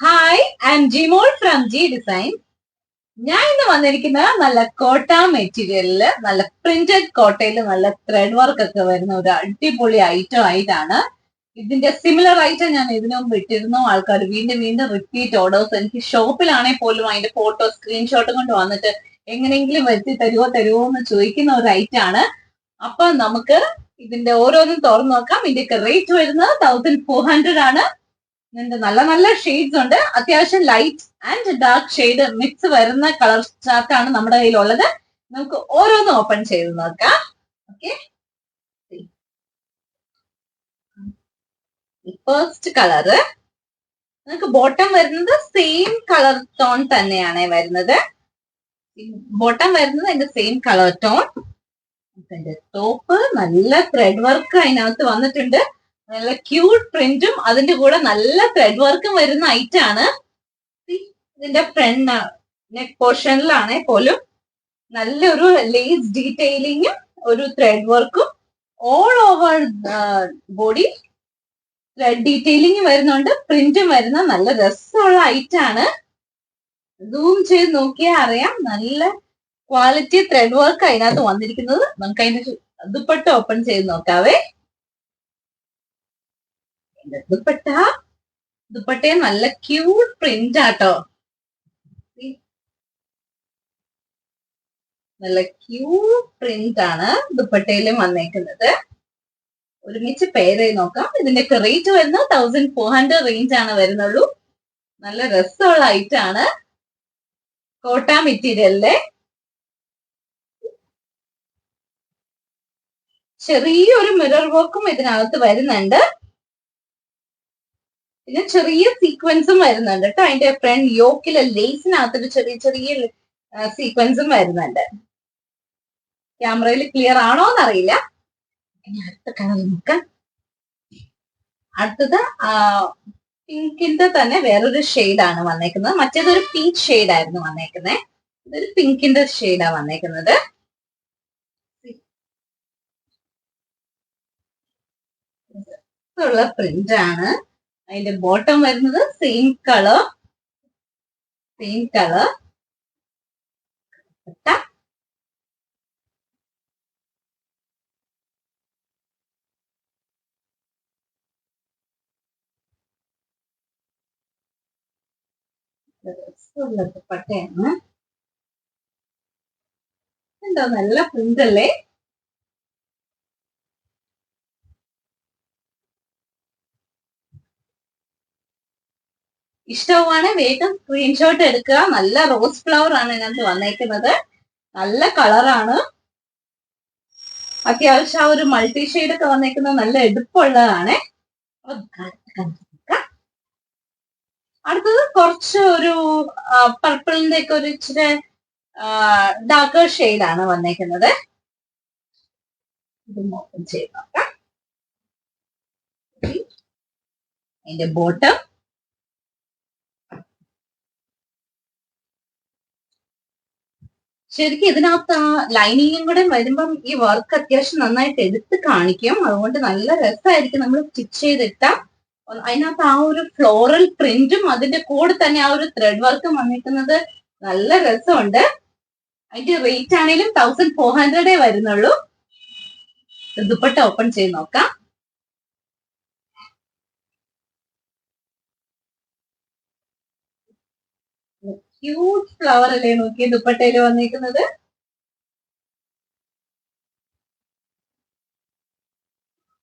Hi, I M Jimol from G design. ഞാൻ ഇന്ന് വന്നിരിക്കുന്നത് നല്ല കോട്ട മെറ്റീരിയലില്, നല്ല പ്രിന്റഡ് കോട്ടയിൽ നല്ല ത്രെഡ് വർക്ക് ഒക്കെ വരുന്ന ഒരു അടിപൊളി ഐറ്റം ആയിട്ടാണ്. ഇതിന്റെ സിമിലർ ഐറ്റം ഞാൻ ഇതിനു മുമ്പ് ഇട്ടിരുന്നു. ആൾക്കാർ വീണ്ടും വീണ്ടും റിപ്പീറ്റ് ഓർഡേഴ്സ് എനിക്ക് ഷോപ്പിലാണെങ്കിൽ പോലും അതിന്റെ ഫോട്ടോ സ്ക്രീൻഷോട്ട് കൊണ്ട് വന്നിട്ട് എങ്ങനെയെങ്കിലും വരുത്തി തരുമോ എന്ന് ചോദിക്കുന്ന ഒരു ഐറ്റം ആണ്. അപ്പൊ നമുക്ക് ഇതിന്റെ ഓരോന്നും തുറന്നു നോക്കാം. ഇതിന്റെയൊക്കെ റേറ്റ് വരുന്നത് 1400 ആണ്. ഇതിന്റെ നല്ല നല്ല ഷെയ്ഡ്സ് ഉണ്ട്. അത്യാവശ്യം light and dark shade mix വരുന്ന കളർ ചാർട്ട് ആണ് നമ്മുടെ കയ്യിലുള്ളത്. നമുക്ക് ഓരോന്നും ഓപ്പൺ ചെയ്ത് നോക്കാം. ഓക്കെ, ഫസ്റ്റ് കളറ് നമുക്ക് ബോട്ടം വരുന്നത് സെയിം കളർ ടോൺ തന്നെയാണ് വരുന്നത്. ബോട്ടം വരുന്നത് അതിന്റെ സെയിം കളർ ടോൺ. അതിന്റെ ടോപ്പ് നല്ല ത്രെഡ് വർക്ക് അതിനകത്ത് വന്നിട്ടുണ്ട്. നല്ല ക്യൂട്ട് പ്രിന്റും അതിന്റെ കൂടെ നല്ല ത്രെഡ് വർക്കും വരുന്ന ഐറ്റം ആണ്. ഇതിന്റെ ഫ്രണ്ട് നെക്ക് പോർഷനിലാണെ പോലും നല്ലൊരു ലേസ് ഡീറ്റെയിലിങ്ങും ഒരു ത്രെഡ് വർക്കും all over body thread detailing വരുന്നുണ്ട്. പ്രിന്റും വരുന്ന നല്ല രസമുള്ള ഐറ്റം ആണ്. സൂം ചെയ്ത് നോക്കിയാൽ അറിയാം നല്ല ക്വാളിറ്റി ത്രെഡ് വർക്ക് അതിനകത്ത് വന്നിരിക്കുന്നത്. നമുക്ക് അതിന്റെ ദുപ്പട്ട ഓപ്പൺ ചെയ്ത് നോക്കാവേ. ദുപ്പട്ടയെ നല്ല ക്യൂട്ട് പ്രിന്റ് ആട്ടോ. നല്ല ക്യൂട്ട് പ്രിന്റ് ആണ് ദുപ്പട്ടയിലും വന്നേക്കുന്നത്. ഒരുമിച്ച് പെയർ ചെയ്ത് നോക്കാം. ഇതിന്റെയൊക്കെ റേറ്റ് വരുന്നത് 1400 റേഞ്ച് ആണ് വരുന്നുള്ളൂ. നല്ല രസമുള്ള ഐറ്റം ആണ്. കോട്ട മെറ്റീരിയലിലെ ചെറിയൊരു മിറർ വർക്കും ഇതിനകത്ത് വരുന്നുണ്ട്. പിന്നെ ചെറിയ സീക്വൻസും വരുന്നുണ്ട് കേട്ടോ. അതിന്റെ ഫ്രണ്ട് യോക്കിലെ ലേസിനകത്തൊരു ചെറിയ ചെറിയ സീക്വൻസും വരുന്നുണ്ട്. ക്യാമറയിൽ ക്ലിയർ ആണോ എന്നറിയില്ല. അടുത്ത കളർ നോക്കാം. അടുത്തത് പിങ്കിന്റെ തന്നെ വേറൊരു ഷെയ്ഡാണ് വന്നേക്കുന്നത്. മറ്റേതൊരു പീച്ച് ഷെയ്ഡ് ആയിരുന്നു വന്നേക്കുന്നത്. ഇതൊരു പിങ്കിന്റെ ഷെയ്ഡാ വന്നേക്കുന്നത്. ഉള്ള പ്രിന്റ് ആണ്. അതിന്റെ ബോട്ടം വരുന്നത് സെയിം കളർ. ദുപ്പട്ടയാണ്. എന്താ നല്ല പ്രിന്റ് അല്ലേ? ഇഷ്ടമാണ് വേഗം സ്ക്രീൻഷോട്ട് എടുക്കുക. നല്ല റോസ് ഫ്ലവർ ആണ് ഇതിനകത്ത് വന്നേക്കുന്നത്. നല്ല കളറാണ്. അത്യാവശ്യം ആ ഒരു മൾട്ടി ഷെയ്ഡ് ഒക്കെ വന്നേക്കുന്നത് നല്ല എടുപ്പുള്ളതാണ്. അടുത്തത് കുറച്ച് ഒരു പർപ്പിളിന്റെ ഒക്കെ ഒരു ഇച്ചിരി ഡാർക്കർ ഷെയ്ഡ് ആണ് വന്നേക്കുന്നത്. ഇത് ഓപ്പൺ ചെയ്ത് നോക്കാം. അതിന്റെ ബോട്ടം ശരിക്കും ഇതിനകത്ത് ആ ലൈനിങ്ങും കൂടെ വരുമ്പം ഈ വർക്ക് അത്യാവശ്യം നന്നായിട്ട് എടുത്ത് കാണിക്കും. അതുകൊണ്ട് നല്ല രസമായിരിക്കും നമ്മൾ സ്റ്റിച്ച് ചെയ്തിട്ടാ. അതിനകത്ത് ആ ഒരു ഫ്ലോറൽ പ്രിന്റും അതിന്റെ കൂടെ തന്നെ ആ ഒരു ത്രെഡ് വർക്കും വന്നിരിക്കുന്നത് നല്ല രസമുണ്ട്. അതിന്റെ റേറ്റ് ആണെങ്കിലും 1400 വരുന്നുള്ളൂ. ദുപ്പട്ട ഓപ്പൺ ചെയ്ത് നോക്കാം. ക്യൂട്ട് ഫ്ലവർ അല്ലേ നോക്കിയ ദുപ്പട്ടയിൽ വന്നിരിക്കുന്നത്.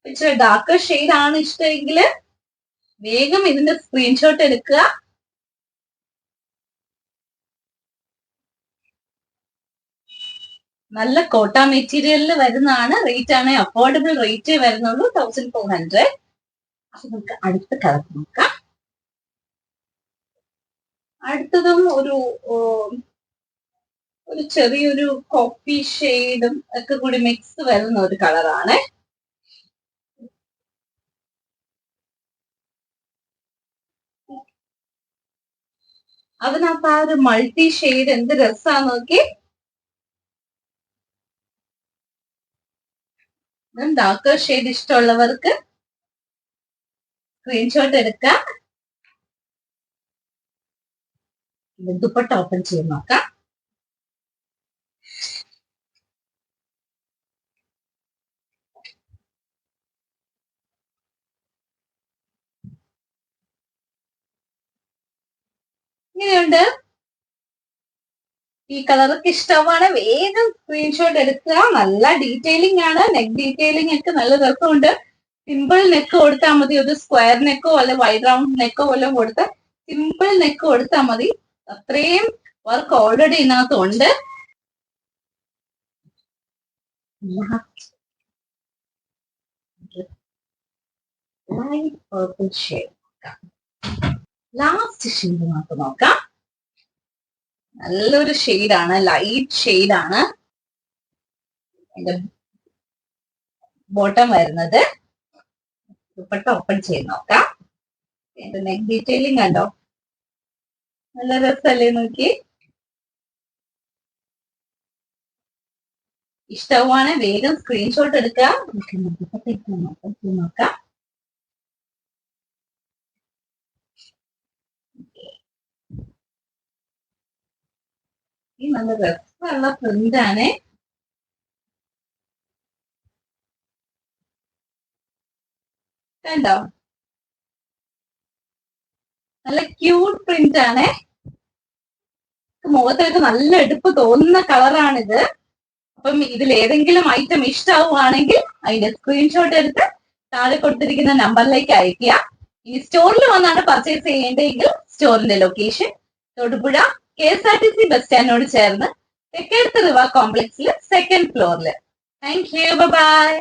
ഇച്ചിരി ഡാർക്കർ ഷെയ്ഡ് ആണ് ഇഷ്ടമെങ്കിൽ വേഗം ഇതിന്റെ സ്ക്രീൻഷോട്ട് എടുക്കുക. നല്ല കോട്ട മെറ്റീരിയലിൽ വരുന്നതാണ്. റേറ്റ് ആണ് അഫോർഡബിൾ റേറ്റ് വരുന്നുള്ളൂ, 1400. അപ്പൊ നമുക്ക് അടുത്ത കളർ നോക്കാം. അടുത്തതും ഒരു ചെറിയൊരു കോഫി ഷെയ്ഡും ഒക്കെ കൂടി മിക്സ് വരുന്ന ഒരു കളറാണ്. അതിനകത്ത് ആ ഒരു മൾട്ടി ഷെയ്ഡ് എന്ത് രസമാന്ന് നോക്കി. ഡാർക്കർ ഷെയ്ഡ് ഇഷ്ടമുള്ളവർക്ക് സ്ക്രീൻഷോട്ട് എടുക്കാം. ദുപ്പട്ട ഓപ്പൺ ചെയ്ത് നോക്കാം. ഇങ്ങനെയുണ്ട്. ഈ കളറൊക്കെ ഇഷ്ടമാണ് വേഗം സ്ക്രീൻഷോട്ട് എടുക്കുക. നല്ല ഡീറ്റെയിലിംഗ് ആണ്. നെക്ക് ഡീറ്റെയിലിംഗ് ഒക്കെ നല്ല രസമുണ്ട്. സിമ്പിൾ നെക്ക് കൊടുത്താൽ മതി. ഒരു സ്ക്വയർ നെക്കോ അല്ലെ വൈഡ് റൗണ്ട് നെക്കോ വല്ലതും കൊടുത്ത് സിമ്പിൾ നെക്ക് കൊടുത്താൽ മതി. അത്രയും വർക്ക് ഓൾറെഡി ഇതിനകത്തുണ്ട്. Light purple shade last shade നമുക്ക് നോക്കാം. നല്ലൊരു ഷെയ്ഡാണ്, ലൈറ്റ് ഷെയ്ഡാണ്. അതിന്റെ ബോട്ടം വരുന്നത്. ദുപ്പട്ട ഓപ്പൺ ചെയ്ത് നോക്കാം. എന്റെ നെക്ക് ഡീറ്റെയിലിംഗ് കണ്ടോ, നല്ല രസമല്ലേ നോക്കി. ഇഷ്ടമാണ് വേഗം സ്ക്രീൻഷോട്ട് എടുക്കുക. നോക്കാം. ഈ നല്ല രസമുള്ള പ്രിന്റ് ആണ്. കണ്ടോ, നല്ല ക്യൂട്ട് പ്രിന്റ് ആണ്. മുഖത്തൊക്കെ നല്ല എടുപ്പ് തോന്നുന്ന കളറാണിത്. അപ്പം ഇതിൽ ഏതെങ്കിലും ഐറ്റം ഇഷ്ടമാവുകയാണെങ്കിൽ അതിന്റെ സ്ക്രീൻഷോട്ട് എടുത്ത് താഴെ കൊടുത്തിരിക്കുന്ന നമ്പറിലേക്ക് അയക്കുക. ഇനി സ്റ്റോറിൽ വന്നാണ് പർച്ചേസ് ചെയ്യേണ്ടതെങ്കിൽ സ്റ്റോറിന്റെ ലൊക്കേഷൻ തൊടുപുഴ KSRTC ബസ് സ്റ്റാൻഡിനോട് ചേർന്ന് തെക്കേടത്ത് റിവ കോംപ്ലക്സിൽ 2nd floor. Thank you, by.